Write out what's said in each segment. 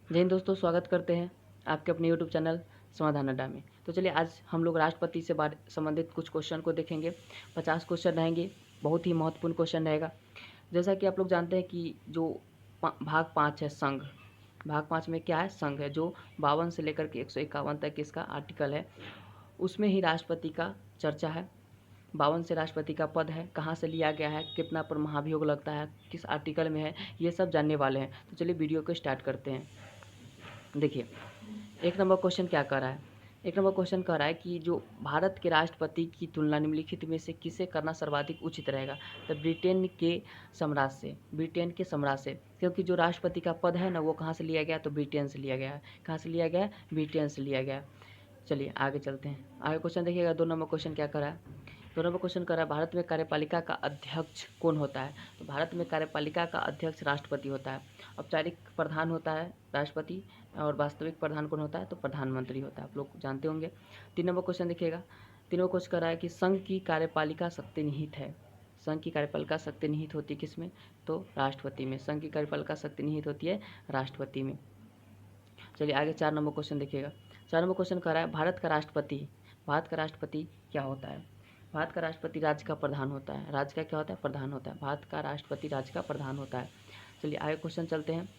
जय हिंद दोस्तों, स्वागत करते हैं आपके अपने यूट्यूब चैनल समाधान अड्डा में। तो चलिए आज हम लोग राष्ट्रपति से संबंधित कुछ क्वेश्चन को देखेंगे। 50 क्वेश्चन रहेंगे, बहुत ही महत्वपूर्ण क्वेश्चन रहेगा। जैसा कि आप लोग जानते हैं कि जो भाग 5 है संघ, भाग 5 में क्या है, संघ है, जो 52 से लेकर के 151 तक इसका आर्टिकल है। उसमें ही राष्ट्रपति का चर्चा है। 52 से राष्ट्रपति का पद है, कहाँ से लिया गया है, कितना पर महाभियोग लगता है, किस आर्टिकल में है, ये सब जानने वाले हैं। तो चलिए वीडियो को स्टार्ट करते हैं। देखिए, एक नंबर क्वेश्चन क्या कह रहा है। एक नंबर क्वेश्चन कह रहा है कि जो भारत के राष्ट्रपति की तुलना निम्नलिखित में से किसे करना सर्वाधिक उचित रहेगा। तो ब्रिटेन के सम्राट से, ब्रिटेन के सम्राट से, क्योंकि जो राष्ट्रपति का पद है ना वो कहाँ से लिया गया, तो ब्रिटेन से लिया गया है। कहाँ से लिया गया है, ब्रिटेन से लिया गया है। चलिए आगे चलते हैं। आगे क्वेश्चन देखिएगा, 2 नंबर क्वेश्चन क्या कर रहा है। 2 नंबर क्वेश्चन कर रहा है, भारत में कार्यपालिका का अध्यक्ष कौन होता है। तो भारत में कार्यपालिका का अध्यक्ष राष्ट्रपति होता है। औपचारिक प्रधान होता है राष्ट्रपति, और वास्तविक प्रधान कौन होता है, तो प्रधानमंत्री होता है। आप लोग जानते होंगे। 3 नंबर क्वेश्चन देखिएगा। 3 नंबर क्वेश्चन कर रहा है कि संघ की कार्यपालिका शक्ति निहित है। संघ की कार्यपालिका शक्ति निहित होती है किस में, तो राष्ट्रपति में। संघ की कार्यपालिका शक्ति निहित होती है राष्ट्रपति में। चलिए आगे 4 नंबर क्वेश्चन देखिएगा। 4 नंबर क्वेश्चन कह रहा है, भारत का राष्ट्रपति क्या होता है। भारत का राष्ट्रपति राज्य का प्रधान होता है। राज्य का क्या होता है, प्रधान होता है। भारत का राष्ट्रपति राज्य का प्रधान होता है। चलिए आगे क्वेश्चन चलते हैं।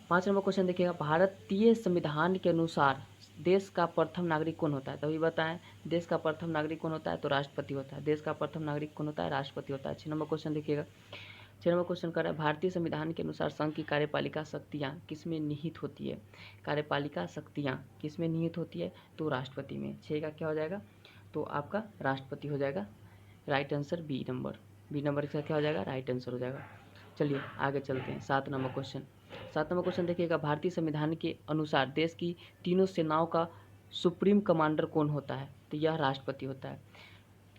5 नंबर क्वेश्चन देखिएगा, भारतीय संविधान के अनुसार देश का प्रथम नागरिक कौन होता है। तभी बताएं, देश का प्रथम नागरिक कौन होता है, तो राष्ट्रपति होता है। देश का प्रथम नागरिक कौन होता है, राष्ट्रपति होता है। 6 नंबर क्वेश्चन देखिएगा। 6 नंबर क्वेश्चन कर रहा है, भारतीय संविधान के अनुसार संघ की कार्यपालिका शक्तियाँ किसमें निहित होती है। कार्यपालिका शक्तियाँ किसमें निहित होती है, तो राष्ट्रपति में। 6 का क्या हो जाएगा, तो आपका राष्ट्रपति हो जाएगा। Right answer B number. B number का क्या हो जाएगा, राइट आंसर हो जाएगा। चलिए आगे चलते हैं। 7 नंबर क्वेश्चन। 7 नंबर क्वेश्चन देखिएगा, भारतीय संविधान के अनुसार देश की तीनों सेनाओं का सुप्रीम कमांडर कौन होता है। तो यह राष्ट्रपति होता है।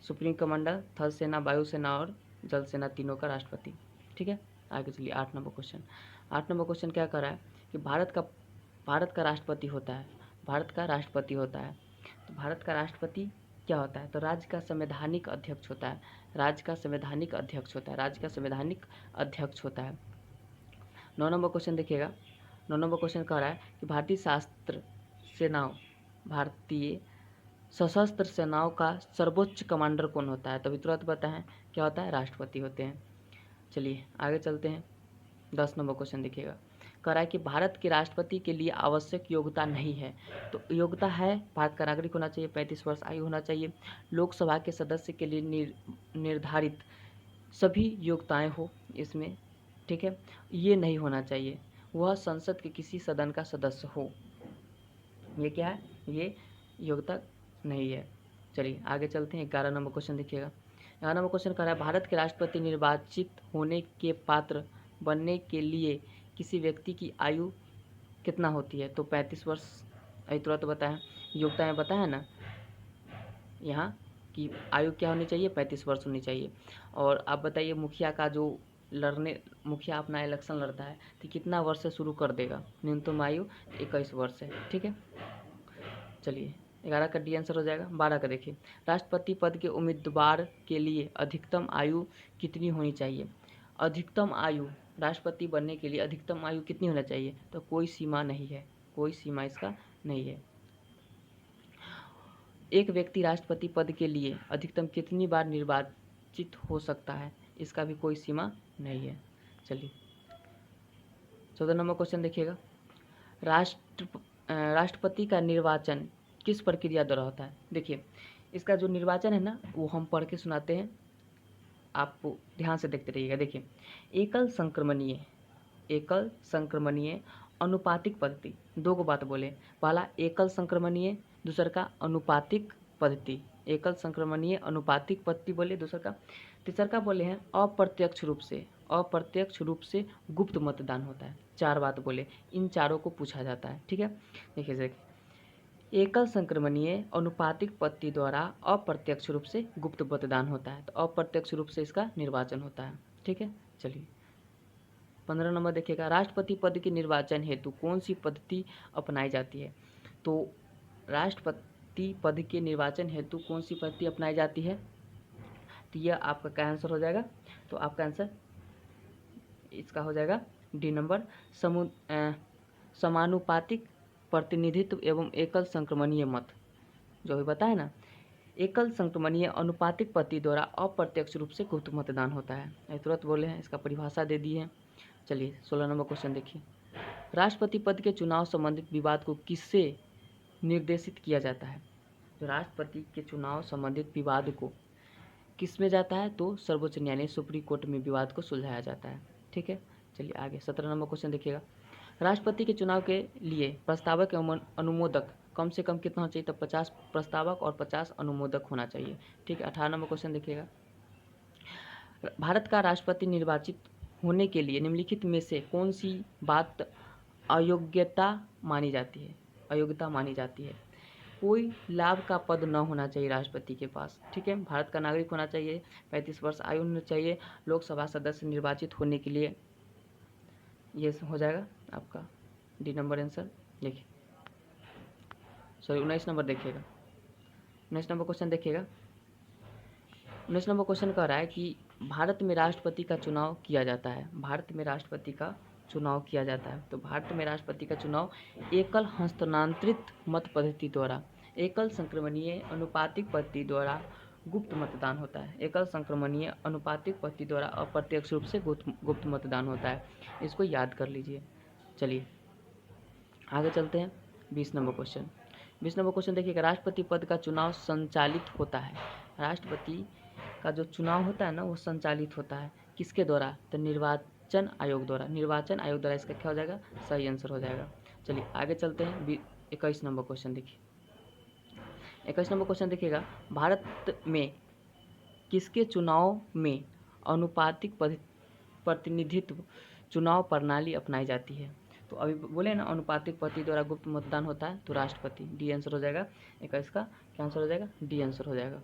सुप्रीम कमांडर, थल सेना, वायुसेना और जल सेना, तीनों का राष्ट्रपति। ठीक है, आगे चलिए। 8 नंबर क्वेश्चन। 8 नंबर क्वेश्चन क्या कर रहा है कि भारत का राष्ट्रपति होता है। भारत का राष्ट्रपति होता है। तो भारत का राष्ट्रपति क्या होता है, तो राज्य का संवैधानिक अध्यक्ष होता है। राज्य का संवैधानिक अध्यक्ष होता है। राज्य का संवैधानिक अध्यक्ष होता है। 9 नंबर क्वेश्चन देखिएगा। 9 नंबर क्वेश्चन कह रहा है कि भारतीय सशस्त्र सेनाओं का सर्वोच्च कमांडर कौन होता है। तभी तुरंत बताएं, क्या होता है, राष्ट्रपति होते हैं। चलिए आगे चलते हैं। 10 नंबर क्वेश्चन देखिएगा। कह रहा है कि भारत के राष्ट्रपति के लिए आवश्यक योग्यता नहीं है। तो योग्यता है, भारत का नागरिक होना चाहिए, 35 वर्ष आयु होना चाहिए, लोकसभा के सदस्य के लिए निर्धारित सभी योग्यताएं हो इसमें। ठीक है, ये नहीं होना चाहिए, वह संसद के किसी सदन का सदस्य हो। ये क्या है, ये योग्यता नहीं है। चलिए आगे चलते हैं। 11 नंबर क्वेश्चन देखिएगा। 11 नंबर क्वेश्चन कह रहा है, भारत के राष्ट्रपति निर्वाचित होने के पात्र बनने के लिए किसी व्यक्ति की आयु कितना होती है। तो 35 वर्ष। अभी तुरंत बताएं, योग्यताएं बताएं ना यहाँ की आयु क्या होनी चाहिए, 35 वर्ष होनी चाहिए। और आप बताइए, मुखिया अपना इलेक्शन लड़ता है तो कितना वर्ष से शुरू कर देगा, न्यूनतम आयु 21 वर्ष है। ठीक है, चलिए 11 का डी आंसर हो जाएगा। 12 का देखिए, राष्ट्रपति पद के उम्मीदवार के लिए अधिकतम आयु कितनी होनी चाहिए। अधिकतम आयु राष्ट्रपति बनने के लिए अधिकतम आयु कितनी होना चाहिए, तो कोई सीमा नहीं है, कोई सीमा इसका नहीं है। एक व्यक्ति राष्ट्रपति पद के लिए अधिकतम कितनी बार निर्वाचित हो सकता है, इसका भी कोई सीमा नहीं है। चलिए 14 नंबर क्वेश्चन देखिएगा। राष्ट्रपति का निर्वाचन किस प्रक्रिया द्वारा होता है। देखिए, इसका जो निर्वाचन है ना, वो हम पढ़ के सुनाते हैं, आप ध्यान से देखते रहिएगा। देखिए, एकल संक्रमणीय अनुपातिक पद्धति। दो गो बात बोले, पहला एकल संक्रमणीय, दूसर का अनुपातिक पद्धति। एकल संक्रमणीय अनुपातिक पद्धति बोले, दूसर का, तीसर का बोले हैं अप्रत्यक्ष रूप से गुप्त मतदान होता है। 4 बात बोले, इन चारों को पूछा जाता है। ठीक है, देखिए एकल संक्रमणीय अनुपातिक पद्धति द्वारा अप्रत्यक्ष रूप से गुप्त मतदान होता है, तो अप्रत्यक्ष रूप से इसका निर्वाचन होता है। ठीक है, चलिए 15 नंबर देखिएगा, राष्ट्रपति पद के निर्वाचन हेतु कौन सी पद्धति अपनाई जाती है। तो राष्ट्रपति पद के निर्वाचन हेतु कौन सी पद्धति अपनाई जाती है, तो यह आपका क्या आंसर हो जाएगा, तो आपका आंसर इसका हो जाएगा डी नंबर समानुपातिक प्रतिनिधित्व एवं एकल संक्रमणीय मत, जो भी बताए ना। एकल संक्रमणीय अनुपातिक पद्धति द्वारा अप्रत्यक्ष रूप से गुप्त मतदान होता है। ये तुरंत बोले हैं, इसका परिभाषा दे दी है। चलिए 16 नंबर क्वेश्चन देखिए। राष्ट्रपति पद के चुनाव संबंधित विवाद को किससे निर्देशित किया जाता है? तो राष्ट्रपति के चुनाव संबंधित विवाद को किस में जाता है? तो सर्वोच्च न्यायालय सुप्रीम कोर्ट में विवाद को सुलझाया जाता है। ठीक है, चलिए आगे 17 नंबर क्वेश्चन देखिएगा। राष्ट्रपति के चुनाव के लिए प्रस्तावक एवं अनुमोदक कम से कम कितना होना चाहिए? तो 50 प्रस्तावक और 50 अनुमोदक होना चाहिए। ठीक है, 18 नंबर क्वेश्चन देखिएगा। भारत का राष्ट्रपति निर्वाचित होने के लिए निम्नलिखित में से कौन सी बात अयोग्यता मानी जाती है? अयोग्यता मानी जाती है। कोई लाभ का पद न होना चाहिए राष्ट्रपति के पास। ठीक है, भारत का नागरिक होना चाहिए, 35 वर्ष आयु होनी चाहिए, लोकसभा सदस्य निर्वाचित होने के लिए। ये हो जाएगा आपका डी नंबर आंसर। देखिए सॉरी 19 नंबर देखिएगा। 19 नंबर क्वेश्चन देखिएगा। 19 नंबर क्वेश्चन कह रहा है कि भारत में राष्ट्रपति का चुनाव किया जाता है। भारत में राष्ट्रपति का चुनाव किया जाता है। तो भारत में राष्ट्रपति का चुनाव एकल हस्तांतरित मत पद्धति द्वारा, एकल संक्रमणीय अनुपातिक पद्धति द्वारा गुप्त मतदान होता है। एकल संक्रमणीय अनुपातिक पद्धति द्वारा अप्रत्यक्ष रूप से गुप्त मतदान होता है। इसको याद कर लीजिए। चलिए आगे चलते हैं। 20 नंबर क्वेश्चन। 20 नंबर क्वेश्चन देखिएगा। राष्ट्रपति पद का चुनाव संचालित होता है। राष्ट्रपति का जो चुनाव होता है ना, वो संचालित होता है किसके द्वारा? तो निर्वाचन आयोग द्वारा। निर्वाचन आयोग द्वारा। इसका क्या हो जाएगा? सही आंसर हो जाएगा। चलिए आगे चलते हैं। 21 नंबर क्वेश्चन देखिए। 21 नंबर क्वेश्चन देखिएगा। भारत में किसके चुनाव में अनुपातिक प्रतिनिधित्व चुनाव प्रणाली अपनाई जाती है? तो अभी बोले ना अनुपातिक पद्धति द्वारा गुप्त मतदान होता है, तो राष्ट्रपति। डी आंसर हो जाएगा। 21 का क्या आंसर हो जाएगा? डी आंसर हो जाएगा।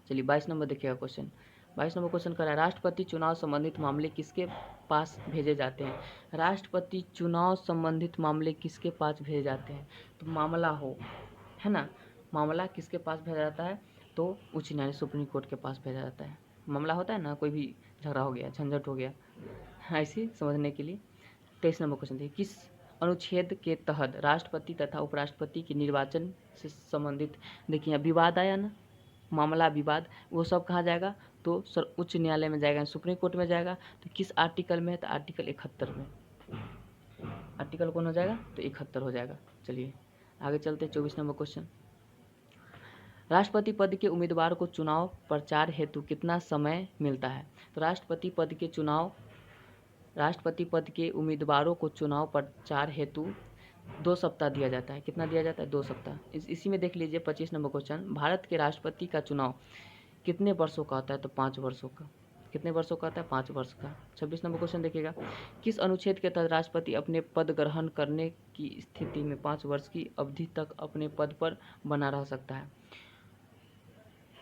चलिए 22 नंबर देखिएगा क्वेश्चन। 22 नंबर क्वेश्चन कर रहा है राष्ट्रपति चुनाव संबंधित मामले किसके पास भेजे जाते हैं? राष्ट्रपति चुनाव संबंधित मामले किसके पास भेजे जाते हैं? तो मामला हो, है ना, मामला किसके पास भेजा जाता है? तो उच्च न्यायालय सुप्रीम कोर्ट के पास भेजा जाता है। मामला होता है ना, कोई भी झगड़ा हो गया, झंझट हो गया, ऐसे समझने के लिए। 23 नंबर क्वेश्चन देखिए। किस अनुच्छेद के तहत राष्ट्रपति तथा उपराष्ट्रपति के निर्वाचन से संबंधित, देखिए विवाद आया ना, मामला विवाद, वो सब कहाँ जाएगा? तो उच्च न्यायालय में जाएगा, सुप्रीम कोर्ट में जाएगा। तो किस आर्टिकल में है? तो आर्टिकल 71 में। आर्टिकल कौन हो जाएगा? तो 71 हो जाएगा। चलिए आगे चलते हैं। 24 नंबर क्वेश्चन। राष्ट्रपति पद के उम्मीदवार को चुनाव प्रचार हेतु कितना समय मिलता है? तो राष्ट्रपति पद के उम्मीदवारों को चुनाव प्रचार हेतु 2 सप्ताह दिया जाता है। कितना दिया जाता है? 2 सप्ताह। इसी में देख लीजिए 25 नंबर क्वेश्चन। भारत के राष्ट्रपति का चुनाव कितने वर्षों का होता है? तो 5 वर्षों का। कितने वर्षों का होता है? 5 वर्ष का। 26 नंबर क्वेश्चन देखिएगा। किस अनुच्छेद के तहत राष्ट्रपति अपने पद ग्रहण करने की स्थिति में 5 वर्ष की अवधि तक अपने पद पर बना रह सकता है?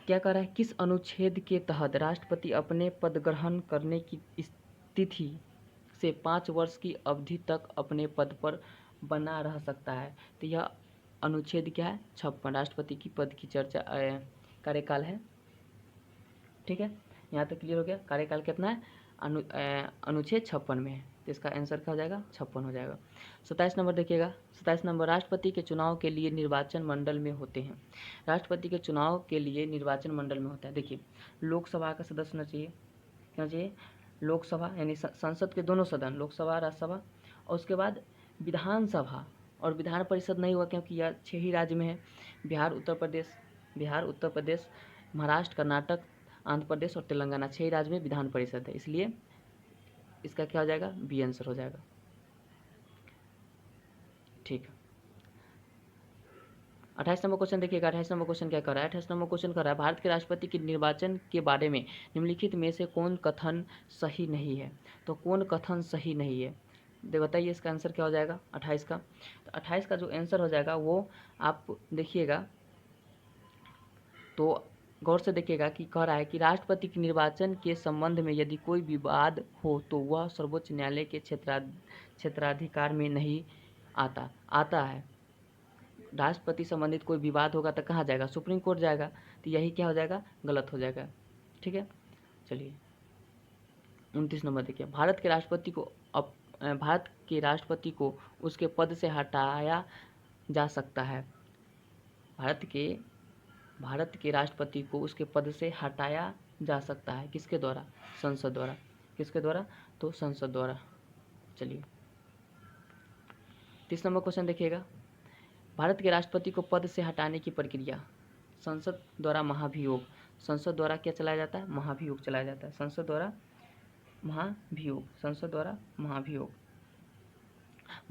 क्या कह रहा है? किस अनुच्छेद के तहत राष्ट्रपति अपने पद ग्रहण करने की स्थिति से 5 वर्ष की अवधि तक अपने पद पर बना रह सकता है? तो यह अनुच्छेद क्या है? 56। राष्ट्रपति की पद की चर्चा कार्यकाल है। ठीक है, यहाँ तक क्लियर हो गया। कार्यकाल कितना है? अनुच्छेद 56 में है। तो इसका आंसर क्या हो जाएगा? 56 हो जाएगा। 27 नंबर देखिएगा। 27 नंबर। राष्ट्रपति के चुनाव के लिए निर्वाचन मंडल में होते हैं। राष्ट्रपति के चुनाव के लिए निर्वाचन मंडल में होता है। देखिए लोकसभा का सदस्य होना चाहिए। क्या चाहिए? लोकसभा यानी संसद के दोनों सदन, लोकसभा राज्यसभा, और उसके बाद विधानसभा और विधान परिषद नहीं हुआ क्योंकि यह 6 ही राज्य में है। बिहार, उत्तर प्रदेश, महाराष्ट्र, कर्नाटक, आंध्र प्रदेश और तेलंगाना, 6 ही राज्य में विधान परिषद है, इसलिए इसका क्या हो जाएगा? बी आंसर हो जाएगा। ठीक है, 28 नंबर क्वेश्चन देखिएगा। 28 नंबर क्वेश्चन क्या कर रहा है? 28 नंबर क्वेश्चन कर रहा है भारत के राष्ट्रपति के निर्वाचन के बारे में निम्नलिखित में से कौन कथन सही नहीं है? तो कौन कथन सही नहीं है? बताइए इसका आंसर क्या हो जाएगा 28 का? तो 28 का जो आंसर हो जाएगा वो आप देखिएगा, तो गौर से देखिएगा कि कह रहा है कि राष्ट्रपति के निर्वाचन के संबंध में यदि कोई विवाद हो तो वह सर्वोच्च न्यायालय के क्षेत्राधिकार में नहीं आता है। राष्ट्रपति संबंधित कोई विवाद होगा तो कहाँ जाएगा? सुप्रीम कोर्ट जाएगा। तो यही क्या हो जाएगा? गलत हो जाएगा। ठीक है, चलिए 29 नंबर देखिए, भारत के राष्ट्रपति को उसके पद से हटाया जा सकता है। भारत के राष्ट्रपति को उसके पद से हटाया जा सकता है, किसके द्वारा? संसद द्वारा। किसके द्वारा? तो संसद द्वारा। चलिए 30 नंबर क्वेश्चन देखिएगा, भारत के राष्ट्रपति को पद से हटाने की प्रक्रिया संसद द्वारा महाभियोग। संसद द्वारा क्या चलाया जाता है? महाभियोग चलाया जाता है। संसद द्वारा महाभियोग। संसद द्वारा महाभियोग।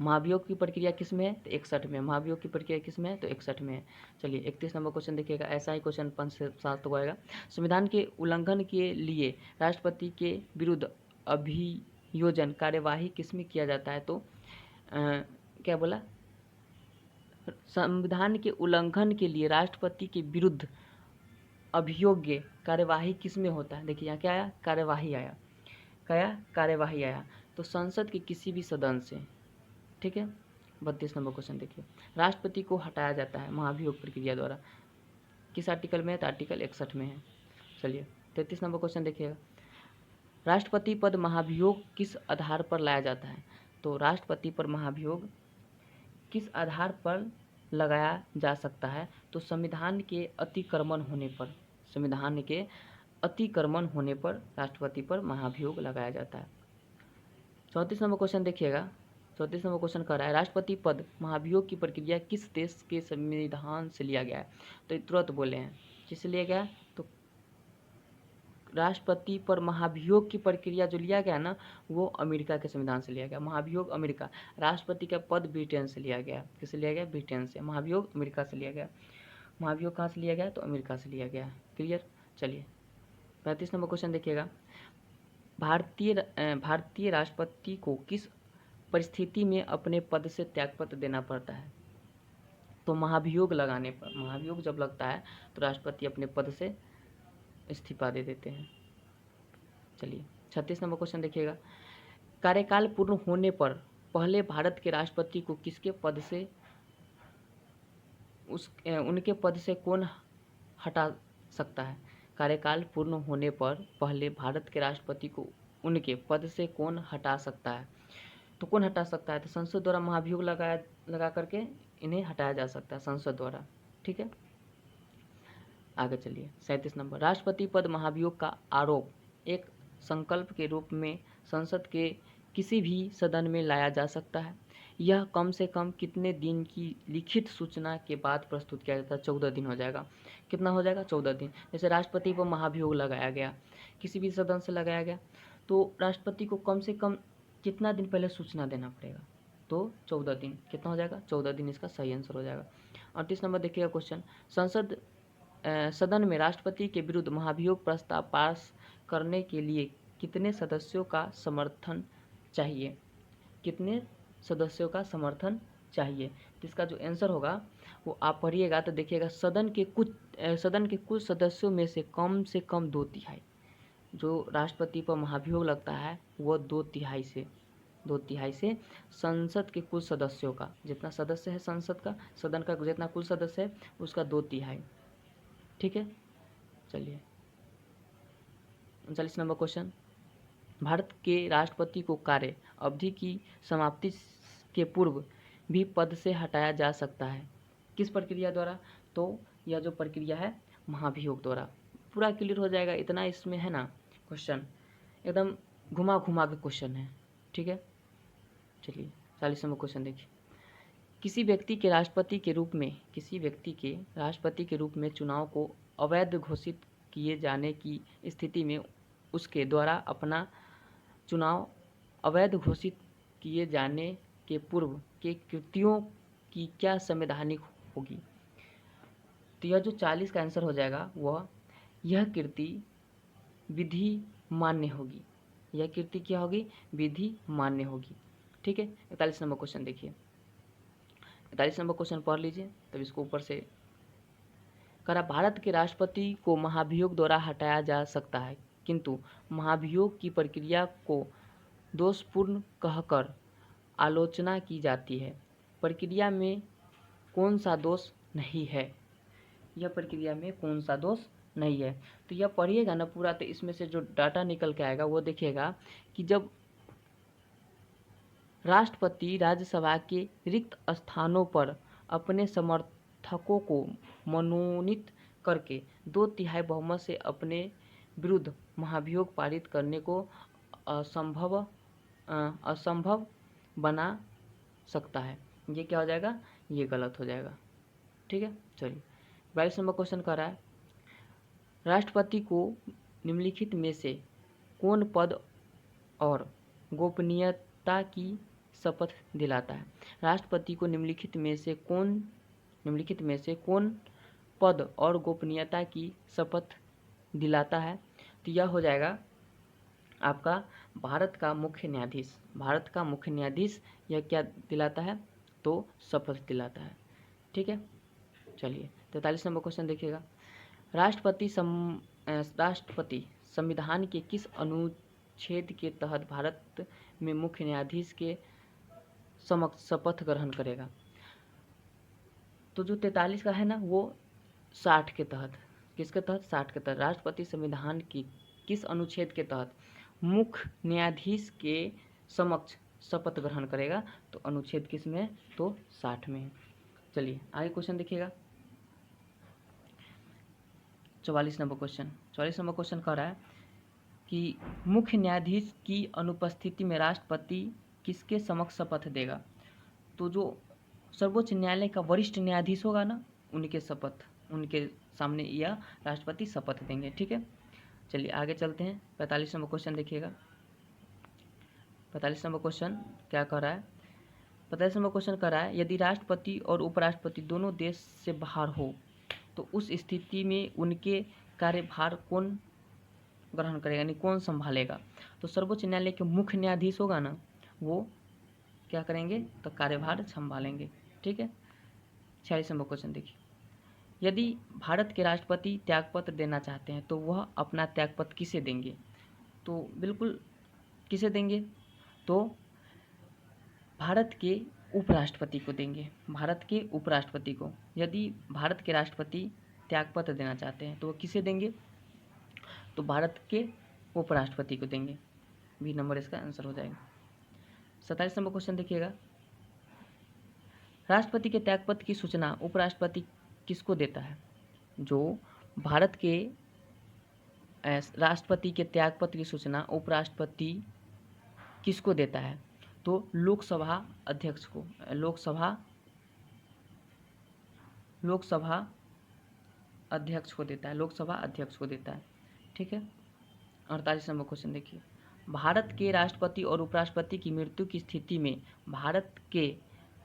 महाभियोग की प्रक्रिया किस में है? तो 61 में। महाभियोग की प्रक्रिया किस में है? तो 61 में है। चलिए 31 नंबर क्वेश्चन देखिएगा, ऐसा ही क्वेश्चन 5 से 7 तक आएगा। संविधान के उल्लंघन के लिए राष्ट्रपति के विरुद्ध अभियोजन कार्यवाही किस में किया जाता है? तो क्या बोला? संविधान के उल्लंघन के लिए राष्ट्रपति के विरुद्ध अभियोग्य कार्यवाही किस में होता है? देखिए यहाँ क्या आया? कार्यवाही आया। क्या? कार्यवाही आया। तो संसद के किसी भी सदन से, ठीक है। 32 नंबर क्वेश्चन देखिए, राष्ट्रपति को हटाया जाता है महाभियोग प्रक्रिया द्वारा, किस आर्टिकल में है? तो आर्टिकल 61 में है। चलिए 33 नंबर क्वेश्चन देखिएगा, राष्ट्रपति पद महाभियोग किस आधार पर लाया जाता है? तो राष्ट्रपति पर महाभियोग किस आधार पर लगाया जा सकता है? तो संविधान के अतिक्रमण होने पर। संविधान के अतिक्रमण होने पर राष्ट्रपति पर महाभियोग लगाया जाता है। 34 नंबर क्वेश्चन देखिएगा, 34 नंबर क्वेश्चन कह रहा है, राष्ट्रपति पद महाभियोग की प्रक्रिया किस देश के संविधान से लिया गया है? तो तुरंत बोले हैं किससे लिया गया? तो राष्ट्रपति पर महाभियोग की प्रक्रिया जो लिया गया ना, वो अमेरिका के संविधान से लिया गया। महाभियोग अमेरिका। राष्ट्रपति का पद ब्रिटेन से लिया गया। किससे लिया गया? ब्रिटेन से। महाभियोग अमेरिका से लिया गया। महाभियोग कहाँ से लिया गया? तो अमेरिका से लिया गया। क्लियर। चलिए 35 नंबर क्वेश्चन देखिएगा, भारतीय राष्ट्रपति को किस परिस्थिति में अपने पद से त्यागपत्र देना पड़ता है? तो महाभियोग लगाने पर। महाभियोग जब लगता है तो राष्ट्रपति अपने पद से इस्तीफा दे देते हैं। चलिए 36 नंबर क्वेश्चन देखिएगा, कार्यकाल पूर्ण होने पर पहले भारत के राष्ट्रपति को किसके पद से उनके पद से कौन हटा सकता है? कार्यकाल पूर्ण होने पर पहले भारत के राष्ट्रपति को उनके पद से कौन हटा सकता है? तो कौन हटा सकता है? तो संसद द्वारा महाभियोग लगा करके इन्हें हटाया जा सकता है, संसद द्वारा। ठीक है, आगे चलिए 37 नंबर, राष्ट्रपति पद महाभियोग का आरोप एक संकल्प के रूप में संसद के किसी भी सदन में लाया जा सकता है। यह कम से कम कितने दिन की लिखित सूचना के बाद प्रस्तुत किया जाता है? 14 दिन हो जाएगा। कितना हो जाएगा? 14 दिन। जैसे राष्ट्रपति पर महाभियोग लगाया गया, किसी भी सदन से लगाया गया, तो राष्ट्रपति को कम से कम कितना दिन पहले सूचना देना पड़ेगा? तो 14 दिन। कितना हो जाएगा? 14 दिन इसका सही आंसर हो जाएगा। 38 नंबर देखिएगा क्वेश्चन, सदन में राष्ट्रपति के विरुद्ध महाभियोग प्रस्ताव पास करने के लिए कितने सदस्यों का समर्थन चाहिए? कितने सदस्यों का समर्थन चाहिए? तो इसका जो आंसर होगा वो आप पढ़िएगा तो देखिएगा, सदन के कुल सदस्यों में से कम 2/3 जो राष्ट्रपति पर महाभियोग लगता है वो 2/3 से संसद के कुल सदस्यों का, जितना सदस्य है संसद का, सदन का जितना कुल सदस्य है उसका 2/3। ठीक है, चलिए 39 नंबर क्वेश्चन, भारत के राष्ट्रपति को कार्य अवधि की समाप्ति के पूर्व भी पद से हटाया जा सकता है, किस प्रक्रिया द्वारा? तो यह जो प्रक्रिया है महाभियोग द्वारा। पूरा क्लियर हो जाएगा, इतना इसमें है ना क्वेश्चन, एकदम घुमा घुमा के क्वेश्चन है। ठीक है, चलिए 40 नंबर क्वेश्चन देखिए, किसी व्यक्ति के राष्ट्रपति के रूप में चुनाव को अवैध घोषित किए जाने की स्थिति में उसके द्वारा अपना चुनाव अवैध घोषित किए जाने के पूर्व के कृत्यों की क्या संवैधानिक होगी? तो यह जो 40 का आंसर हो जाएगा वह, यह कृति विधि मान्य होगी। यह कृति क्या होगी? विधि मान्य होगी। ठीक है, 41 नंबर क्वेश्चन देखिए, 41 नंबर क्वेश्चन पढ़ लीजिए तब इसको ऊपर से करा, भारत के राष्ट्रपति को महाभियोग द्वारा हटाया जा सकता है, किंतु महाभियोग की प्रक्रिया को दोषपूर्ण कहकर आलोचना की जाती है। प्रक्रिया में कौन सा दोष नहीं है? यह प्रक्रिया में कौन सा दोष नहीं है। तो यह पढ़िएगा ना पूरा, तो इसमें से जो डाटा निकल के आएगा वो देखिएगा कि जब राष्ट्रपति राज्यसभा के रिक्त स्थानों पर अपने समर्थकों को मनोनीत करके 2/3 बहुमत से अपने विरुद्ध महाभियोग पारित करने को असंभव बना सकता है। ये क्या हो जाएगा? ये गलत हो जाएगा। ठीक है, चलिए 22 नंबर क्वेश्चन कर रहा है, राष्ट्रपति को निम्नलिखित में से कौन पद और गोपनीयता की शपथ दिलाता है? राष्ट्रपति को निम्नलिखित में से कौन पद और गोपनीयता की शपथ दिलाता है? तो यह हो जाएगा आपका भारत का मुख्य न्यायाधीश। भारत का मुख्य न्यायाधीश यह क्या दिलाता है? तो शपथ दिलाता है। ठीक है, चलिए 43 नंबर क्वेश्चन देखिएगा, राष्ट्रपति संविधान के किस अनुच्छेद के तहत भारत में मुख्य न्यायाधीश के समक्ष शपथ ग्रहण करेगा? तो जो 43 का है ना, वो 60 के तहत, किसके तहत? 60 के तहत। राष्ट्रपति संविधान की किस अनुच्छेद के तहत मुख्य न्यायाधीश के समक्ष शपथ ग्रहण करेगा? तो अनुच्छेद किस में है? तो 60 में है। चलिए आगे क्वेश्चन देखिएगा, 44 नंबर क्वेश्चन। 44 नंबर क्वेश्चन कह रहा है कि मुख्य न्यायाधीश की अनुपस्थिति में राष्ट्रपति किसके समक्ष शपथ देगा? तो जो सर्वोच्च न्यायालय का वरिष्ठ न्यायाधीश होगा ना, उनके सामने यह राष्ट्रपति शपथ देंगे। ठीक है, चलिए आगे चलते हैं। 45 नंबर क्वेश्चन देखिएगा, 45 नंबर क्वेश्चन क्या कह रहा है? 45 नंबर क्वेश्चन कह रहा है, यदि राष्ट्रपति और उपराष्ट्रपति दोनों देश से बाहर हो तो उस स्थिति में उनके कार्यभार कौन ग्रहण करेगा, यानी कौन संभालेगा? तो सर्वोच्च न्यायालय के मुख्य न्यायाधीश होगा ना, वो क्या करेंगे? तो कार्यभार संभालेंगे। ठीक है, 46 नंबर क्वेश्चन देखिए, यदि भारत के राष्ट्रपति त्यागपत्र देना चाहते हैं तो वह अपना त्यागपत्र किसे देंगे? तो बिल्कुल किसे देंगे? तो भारत के उपराष्ट्रपति को देंगे, भारत के उपराष्ट्रपति को। यदि भारत के राष्ट्रपति त्यागपत्र देना चाहते हैं तो वो किसे देंगे? तो भारत के उपराष्ट्रपति को देंगे। बी नंबर इसका आंसर हो जाएगा। 27 नंबर क्वेश्चन देखिएगा, राष्ट्रपति के त्यागपत्र की सूचना उपराष्ट्रपति किसको देता है? जो भारत के राष्ट्रपति के त्यागपत्र की सूचना उपराष्ट्रपति किसको देता है? तो लोकसभा अध्यक्ष को, लोकसभा अध्यक्ष को देता है, लोकसभा अध्यक्ष को देता है। ठीक है, 48 नंबर क्वेश्चन देखिए, भारत के राष्ट्रपति और उपराष्ट्रपति की मृत्यु की स्थिति में भारत के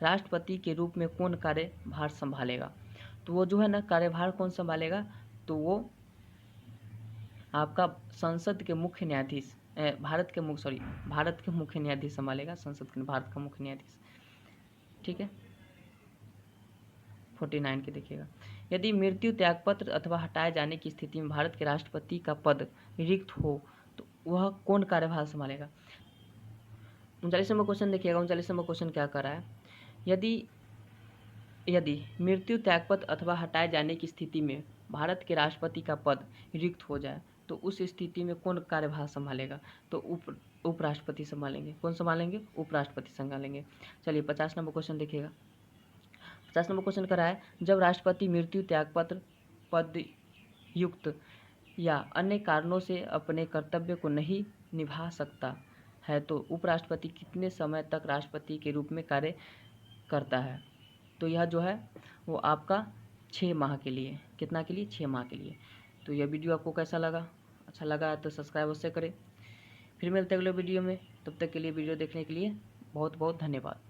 राष्ट्रपति के रूप में कौन कार्यभार संभालेगा? तो वो जो है ना, कार्यभार कौन संभालेगा? तो वो आपका संसद के मुख्य न्यायाधीश, भारत के मुख्य न्यायाधीश संभालेगा, संसद के भारत का मुख्य न्यायाधीश। ठीक है, 49 के देखिएगा, यदि मृत्यु, त्यागपत्र अथवा हटाए जाने की स्थिति में भारत के राष्ट्रपति का पद रिक्त हो तो वह कौन कार्यभार संभालेगा? 39 नंबर क्वेश्चन देखिएगा, 39 नंबर क्वेश्चन क्या कर रहा है, यदि मृत्यु, त्यागपत्र अथवा हटाए जाने की स्थिति में भारत के राष्ट्रपति का पद रिक्त हो जाए तो उस स्थिति में कौन कार्यभार संभालेगा? तो उपराष्ट्रपति संभालेंगे। कौन संभालेंगे? उपराष्ट्रपति संभालेंगे। चलिए 50 नंबर क्वेश्चन देखिएगा, 50 नंबर क्वेश्चन कर रहा है, जब राष्ट्रपति मृत्यु, त्यागपत्र, पद युक्त या अन्य कारणों से अपने कर्तव्य को नहीं निभा सकता है तो उपराष्ट्रपति कितने समय तक राष्ट्रपति के रूप में कार्य करता है? तो यह जो है वो आपका 6 माह के लिए, कितना के लिए? 6 माह के लिए। तो यह वीडियो आपको कैसा लगा? अच्छा लगा तो सब्सक्राइब अवश्य करें। फिर मिलते हैं अगले वीडियो में, तब तक के लिए वीडियो देखने के लिए बहुत बहुत धन्यवाद।